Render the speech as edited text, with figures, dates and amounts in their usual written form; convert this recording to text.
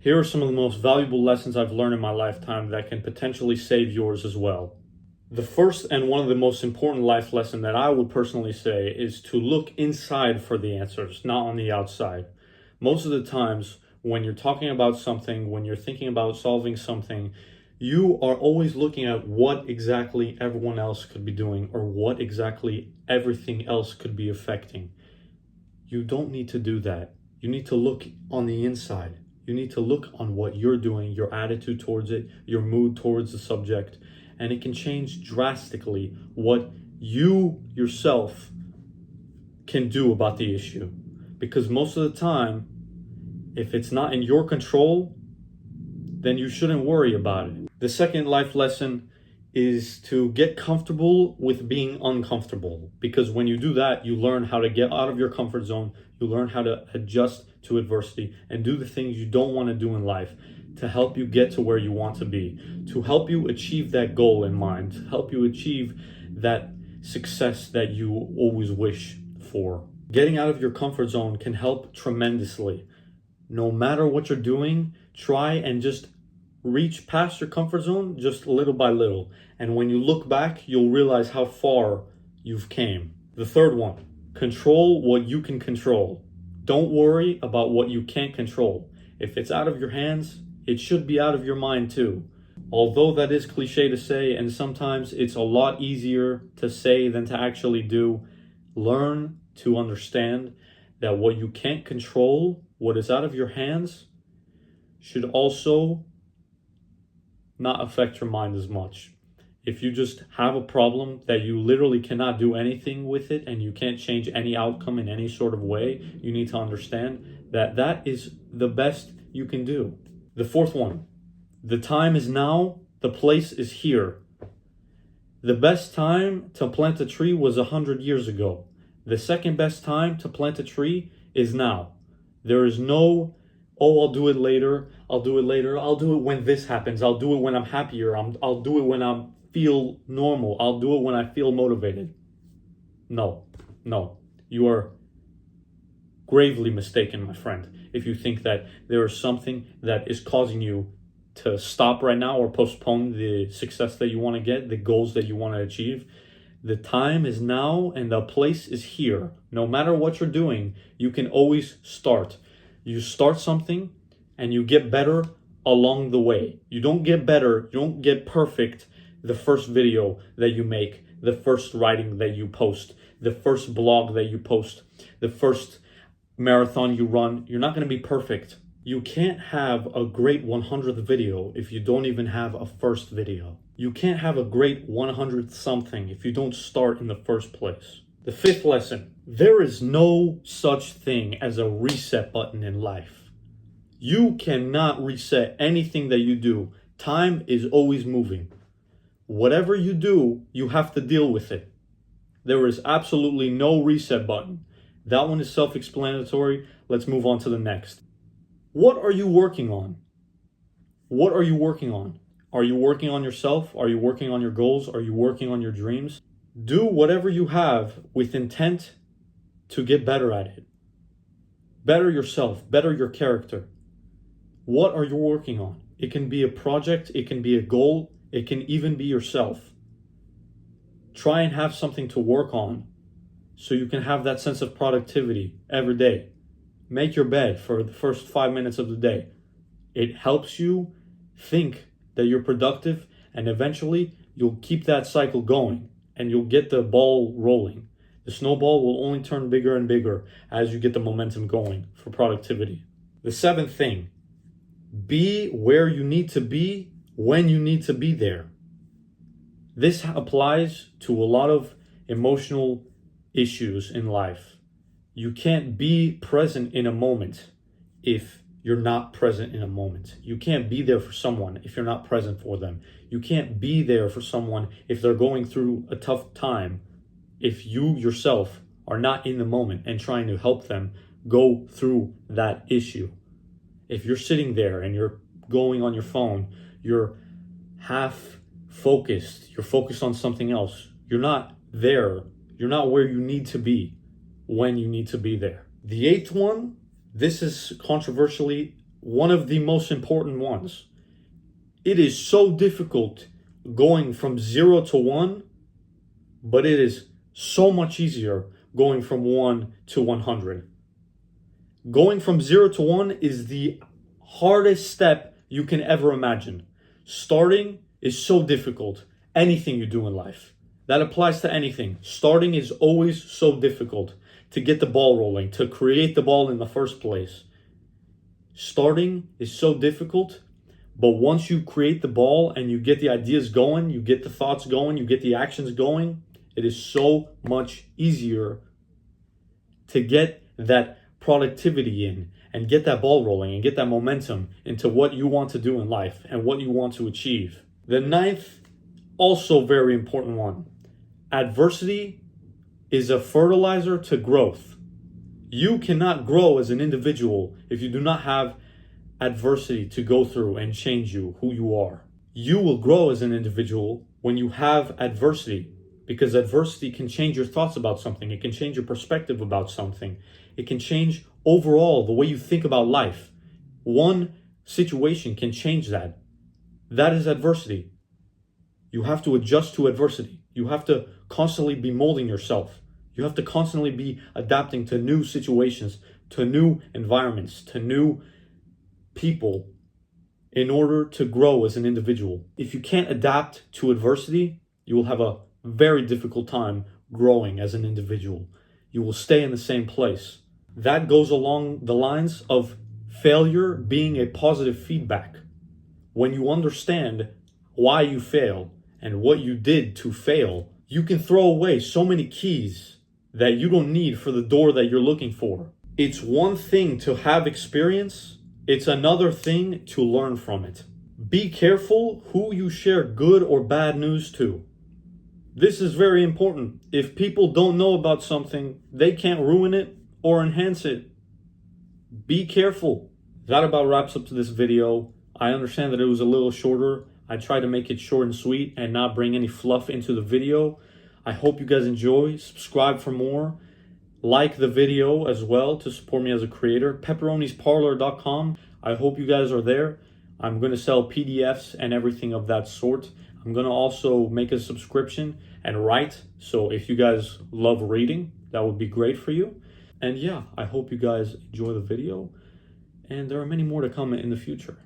Here are some of the most valuable lessons I've learned in my lifetime that can potentially save yours as well. The first and one of the most important life lesson that I would personally say is to look inside for the answers, not on the outside. Most of the times when you're talking about something, when you're thinking about solving something, you are always looking at what exactly everyone else could be doing or what exactly everything else could be affecting. You don't need to do that. You need to look on the inside. You need to look on what you're doing, your attitude towards it, your mood towards the subject, and it can change drastically what you yourself can do about the issue. Because most of the time, if it's not in your control, then you shouldn't worry about it. The second life lesson is to get comfortable with being uncomfortable, because when you do that, you learn how to get out of your comfort zone. You learn how to adjust to adversity and do the things you don't want to do in life to help you get to where you want to be, to help you achieve that goal in mind, to help you achieve that success that you always wish for. Getting out of your comfort zone can help tremendously. No matter what you're doing, try and just reach past your comfort zone just little by little. And when you look back, you'll realize how far you've came. The third one, control what you can control. Don't worry about what you can't control. If it's out of your hands, it should be out of your mind too. Although that is cliche to say, and sometimes it's a lot easier to say than to actually do, learn to understand that what you can't control, what is out of your hands, should also not affect your mind as much. If you just have a problem that you literally cannot do anything with it and you can't change any outcome in any sort of way, you need to understand that that is the best you can do. The fourth one, the time is now, the place is here. The best time to plant a tree was 100 years ago. The second best time to plant a tree is now. There is no, oh, I'll do it later, I'll do it when this happens, I'll do it when I'm happier, I'll do it when I feel normal, I'll do it when I feel motivated. No, you are gravely mistaken, my friend, if you think that there is something that is causing you to stop right now or postpone the success that you want to get, the goals that you want to achieve. The time is now and the place is here. No matter what you're doing, you can always start. You start something and you get better along the way. You don't get better, you don't get perfect the first video that you make, the first writing that you post, the first blog that you post, the first marathon you run. You're not going to be perfect. You can't have a great 100th video if you don't even have a first video. You can't have a great 100th something if you don't start in the first place. The fifth lesson, there is no such thing as a reset button in life. You cannot reset anything that you do. Time is always moving. Whatever you do, you have to deal with it. There is absolutely no reset button. That one is self-explanatory. Let's move on to the next. What are you working on? What are you working on? Are you working on yourself? Are you working on your goals? Are you working on your dreams? Do whatever you have with intent to get better at it. Better yourself, better your character. What are you working on? It can be a project, it can be a goal, it can even be yourself. Try and have something to work on so you can have that sense of productivity every day. Make your bed for the first 5 minutes of the day. It helps you think that you're productive, and eventually you'll keep that cycle going and you'll get the ball rolling. The snowball will only turn bigger and bigger as you get the momentum going for productivity. The seventh thing, be where you need to be when you need to be there. This applies to a lot of emotional issues in life. You can't be present in a moment if you're not present in a moment. You can't be there for someone if you're not present for them. You can't be there for someone if they're going through a tough time if you yourself are not in the moment and trying to help them go through that issue. If you're sitting there and you're going on your phone, you're half focused, you're focused on something else, you're not there, you're not where you need to be when you need to be there. The eighth one, this is controversially one of the most important ones. It is so difficult going from 0 to 1, but it is so much easier going from 1 to 100. Going from 0 to 1 is the hardest step you can ever imagine. Starting is so difficult. Anything you do in life. That applies to anything. Starting is always so difficult. To get the ball rolling, to create the ball in the first place. Starting is so difficult, but once you create the ball and you get the ideas going, you get the thoughts going, you get the actions going, it is so much easier to get that productivity in and get that ball rolling and get that momentum into what you want to do in life and what you want to achieve. The ninth, also very important one. Adversity is a fertilizer to growth. You cannot grow as an individual if you do not have adversity to go through and change you, who you are. You will grow as an individual when you have adversity, because adversity can change your thoughts about something. It can change your perspective about something. It can change overall the way you think about life. One situation can change that. That is adversity. You have to adjust to adversity. You have to constantly be molding yourself. You have to constantly be adapting to new situations, to new environments, to new people in order to grow as an individual. If you can't adapt to adversity, you will have a very difficult time growing as an individual. You will stay in the same place. That goes along the lines of failure being a positive feedback. When you understand why you fail and what you did to fail, you can throw away so many keys that you don't need for the door that you're looking for. It's one thing to have experience, it's another thing to learn from it. Be careful who you share good or bad news to. This is very important. If people don't know about something, they can't ruin it or enhance it. Be careful. That about wraps up to this video. I understand that it was a little shorter. I tried to make it short and sweet and not bring any fluff into the video. I hope you guys enjoy. Subscribe for more. Like the video as well to support me as a creator. pepperonisparlor.com. I hope you guys are there. I'm going to sell PDFs and everything of that sort. I'm going to also make a subscription and write. So if you guys love reading, that would be great for you. And yeah, I hope you guys enjoy the video. And there are many more to come in the future.